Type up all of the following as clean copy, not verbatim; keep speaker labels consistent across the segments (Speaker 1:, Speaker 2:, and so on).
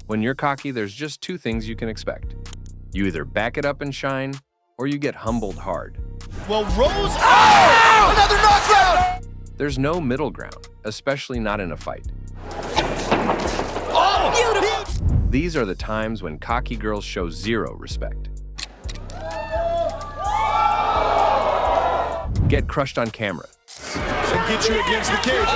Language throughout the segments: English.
Speaker 1: When you're cocky, there's just two things you can expect. You either back it up and shine, or you get humbled hard.
Speaker 2: Well, Rose... Oh! Another knockdown!
Speaker 1: There's no middle ground, especially not in a fight.
Speaker 2: Oh! Beautiful!
Speaker 1: These are the times when cocky girls show zero respect. Get crushed on camera.
Speaker 2: And get you against the cage.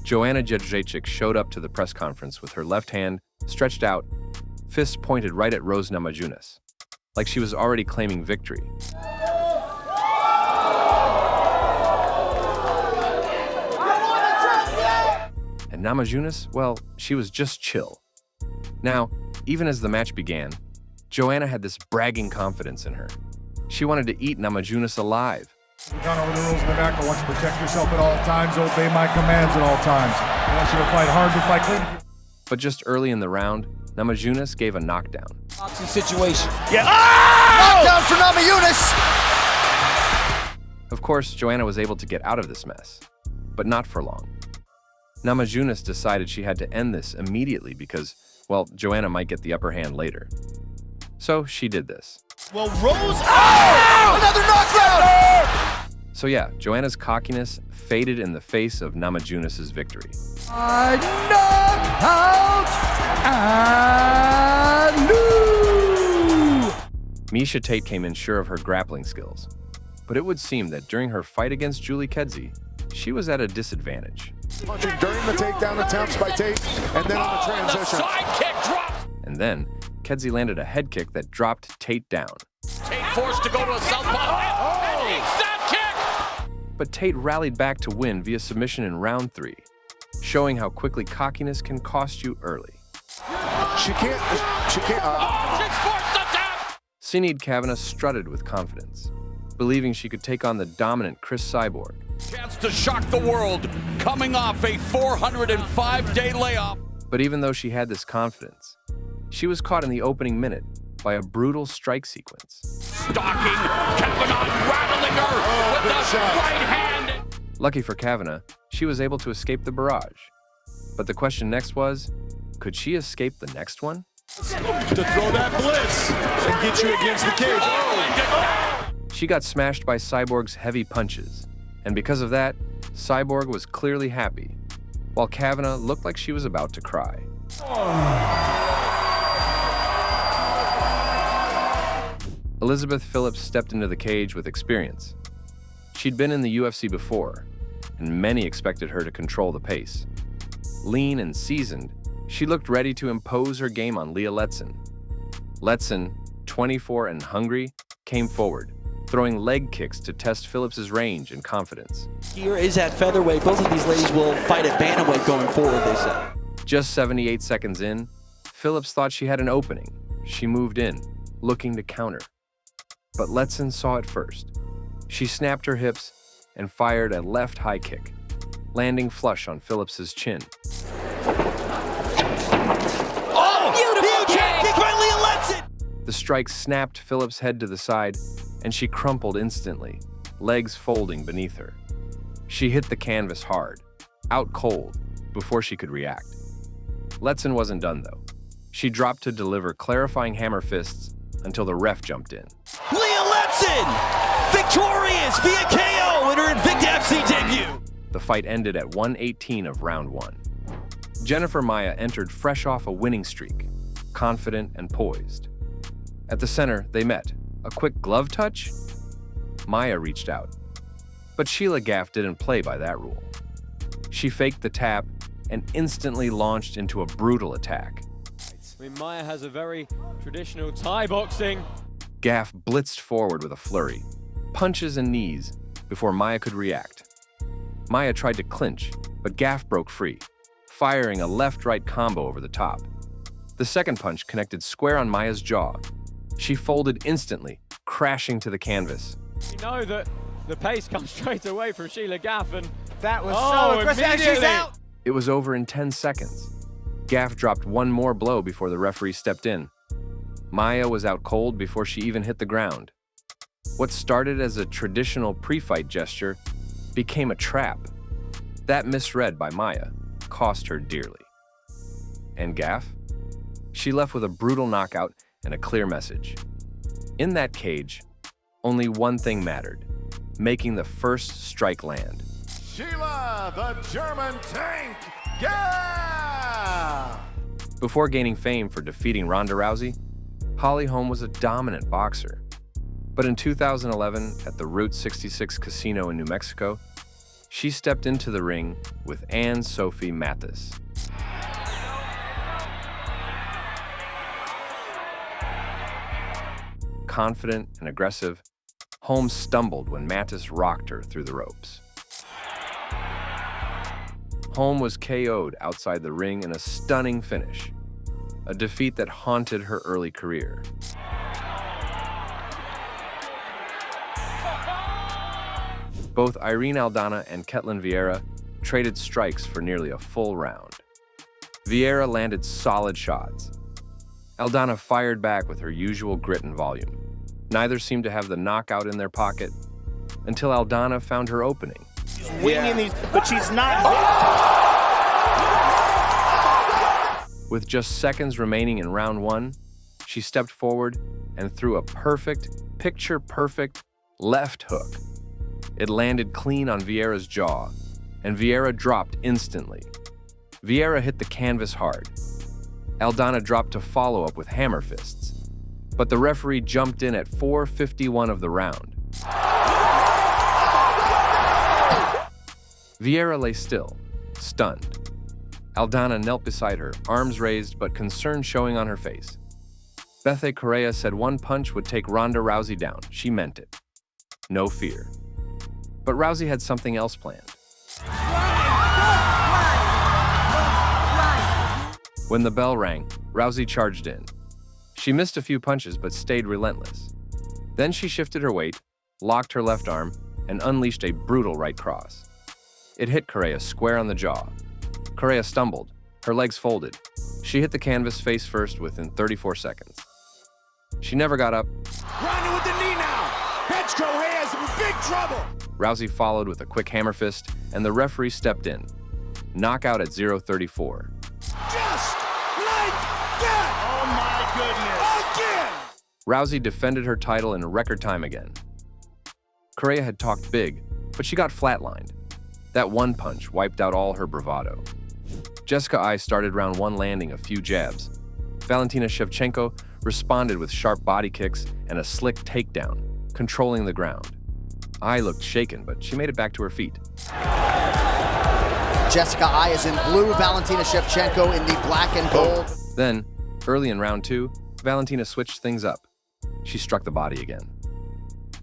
Speaker 1: Joanna Jędrzejczyk showed up to the press conference with her left hand stretched out, fists pointed right at Rose Namajunas, like she was already claiming victory. And Namajunas, well, she was just chill. Now, even as the match began, Joanna had this bragging confidence in her. She wanted to eat Namajunas alive.
Speaker 3: You've gone over the rules in the back. I want you to protect yourself at all times, obey my commands at all times. I want you to fight hard to fight clean.
Speaker 1: But just early in the round, Namajunas gave a knockdown.
Speaker 4: Boxing situation.
Speaker 2: Yeah. Oh! Knockdown for Namajunas!
Speaker 1: Of course, Joanna was able to get out of this mess, but not for long. Namajunas decided she had to end this immediately because, well, Joanna might get the upper hand later. So she did this.
Speaker 2: Well, Rose... Oh! Another knockdown!
Speaker 1: So yeah, Joanna's cockiness faded in the face of Namajunas' victory. Miesha Tate came in sure of her grappling skills, but it would seem that during her fight against Julie Kedzie, she was at a disadvantage.
Speaker 5: Punching during the takedown attempts by Tate, and then on the transition.
Speaker 4: The side kick drops.
Speaker 1: And then, Kedzie landed a head kick that dropped Tate down.
Speaker 4: Tate forced to go to a southpaw. And eats that kick.
Speaker 1: But Tate rallied back to win via submission in round 3, showing how quickly cockiness can cost you early.
Speaker 5: She can't.
Speaker 4: She's forced to tap.
Speaker 1: Sinead Kavanagh strutted with confidence, believing she could take on the dominant Cris Cyborg.
Speaker 4: Chance to shock the world, coming off a 405-day layoff.
Speaker 1: But even though she had this confidence, she was caught in the opening minute by a brutal strike sequence.
Speaker 4: Stalking Kavanagh, rattling her with the right hand.
Speaker 1: Lucky for Kavanagh, she was able to escape the barrage. But the question next was, could she escape the next one?
Speaker 2: To throw that blitz and get you against the cage.
Speaker 4: Oh,
Speaker 1: She got smashed by Cyborg's heavy punches, and because of that, Cyborg was clearly happy, while Kavanagh looked like she was about to cry. Elizabeth Phillips stepped into the cage with experience. She'd been in the UFC before, and many expected her to control the pace. Lean and seasoned, she looked ready to impose her game on Leah Letson. Letson, 24 and hungry, came forward, throwing leg kicks to test Phillips's range and confidence.
Speaker 6: Here is at featherweight. Both of these ladies will fight at bantamweight going forward, they say.
Speaker 1: Just 78 seconds in, Phillips thought she had an opening. She moved in, looking to counter. But Letson saw it first. She snapped her hips and fired a left high kick, landing flush on Phillips's chin.
Speaker 4: oh, beautiful kick by Leah Letson.
Speaker 1: The strike snapped Phillips' head to the side, and she crumpled instantly, legs folding beneath her. She hit the canvas hard, out cold, before she could react. Letson wasn't done, though. She dropped to deliver clarifying hammer fists until the ref jumped in.
Speaker 6: Leah Letson, victorious via KO in her Invicta FC debut.
Speaker 1: The fight ended at 1:18 of round 1. Jennifer Maia entered fresh off a winning streak, confident and poised. At the center, they met. A quick glove touch? Maia reached out. But Sheila Gaff didn't play by that rule. She faked the tap and instantly launched into a brutal attack.
Speaker 7: I mean, Maia has a very traditional Thai boxing.
Speaker 1: Gaff blitzed forward with a flurry, punches and knees, before Maia could react. Maia tried to clinch, but Gaff broke free, firing a left-right combo over the top. The second punch connected square on Maia's jaw. She folded instantly, crashing to the canvas.
Speaker 7: You know that the pace comes straight away from Sheila Gaff, and
Speaker 2: That was so aggressive. And she's
Speaker 7: immediately.
Speaker 2: out.
Speaker 1: It was over in 10 seconds. Gaff dropped one more blow before the referee stepped in. Maia was out cold before she even hit the ground. What started as a traditional pre-fight gesture became a trap. That misread by Maia cost her dearly. and gaff, she left with a brutal knockout and a clear message. In that cage, only one thing mattered: making the first strike land.
Speaker 5: Sheila, the German tank, yeah!
Speaker 1: Before gaining fame for defeating Ronda Rousey, Holly Holm was a dominant boxer. But in 2011, at the Route 66 Casino in New Mexico, she stepped into the ring with Ann-Sophie Mathis. Confident and aggressive, Holmes stumbled when Mathis rocked her through the ropes. Holmes was KO'd outside the ring in a stunning finish, a defeat that haunted her early career. Both Irene Aldana and Ketlen Vieira traded strikes for nearly a full round. Vieira landed solid shots. Aldana fired back with her usual grit and volume. Neither seemed to have the knockout in their pocket until Aldana found her opening.
Speaker 8: She's winging these, but she's not.
Speaker 1: With just seconds remaining in round one, she stepped forward and threw a perfect, picture-perfect left hook. It landed clean on Vieira's jaw, and Vieira dropped instantly. Vieira hit the canvas hard. Aldana dropped to follow up with hammer fists, but the referee jumped in at 4:51 of the round. Vieira lay still, stunned. Aldana knelt beside her, arms raised but concern showing on her face. Bethe Correia said one punch would take Ronda Rousey down. She meant it. No fear. But Rousey had something else planned. When the bell rang, Rousey charged in. She missed a few punches but stayed relentless. Then she shifted her weight, locked her left arm, and unleashed a brutal right cross. It hit Correia square on the jaw. Correia stumbled, her legs folded. She hit the canvas face first within 34 seconds. She never got up.
Speaker 2: Ronda with the knee now. Bethe Correia's in big trouble.
Speaker 1: Rousey followed with a quick hammer fist, and the referee stepped in. Knockout at 0:34.
Speaker 2: Just like that. Oh my goodness. Again.
Speaker 1: Rousey defended her title in record time again. Correia had talked big, but she got flatlined. That one punch wiped out all her bravado. Jessica Eye started round one landing a few jabs. Valentina Shevchenko responded with sharp body kicks and a slick takedown, controlling the ground. Eye looked shaken, but she made it back to her feet.
Speaker 9: Jessica Eye is in blue, Valentina Shevchenko in the black and gold.
Speaker 1: Then, early in round two, Valentina switched things up. She struck the body again.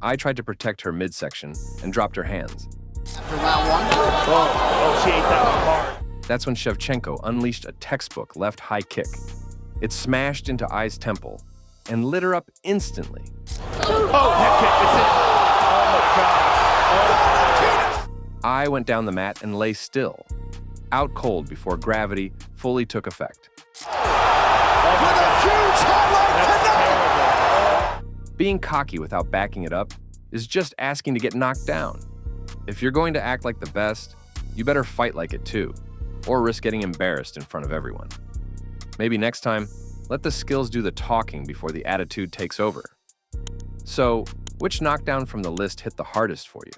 Speaker 1: Eye tried to protect her midsection and dropped her hands.
Speaker 9: After round one.
Speaker 8: Oh, she ate that one hard.
Speaker 1: That's when Shevchenko unleashed a textbook left high kick. It smashed into Eye's temple and lit her up instantly.
Speaker 8: Oh, head kick. It's it. Oh, my God. Oh.
Speaker 1: Eye went down the mat and lay still, out cold before gravity fully took effect. Being cocky without backing it up is just asking to get knocked down. If you're going to act like the best, you better fight like it too, or risk getting embarrassed in front of everyone. Maybe next time, let the skills do the talking before the attitude takes over. So, which knockdown from the list hit the hardest for you?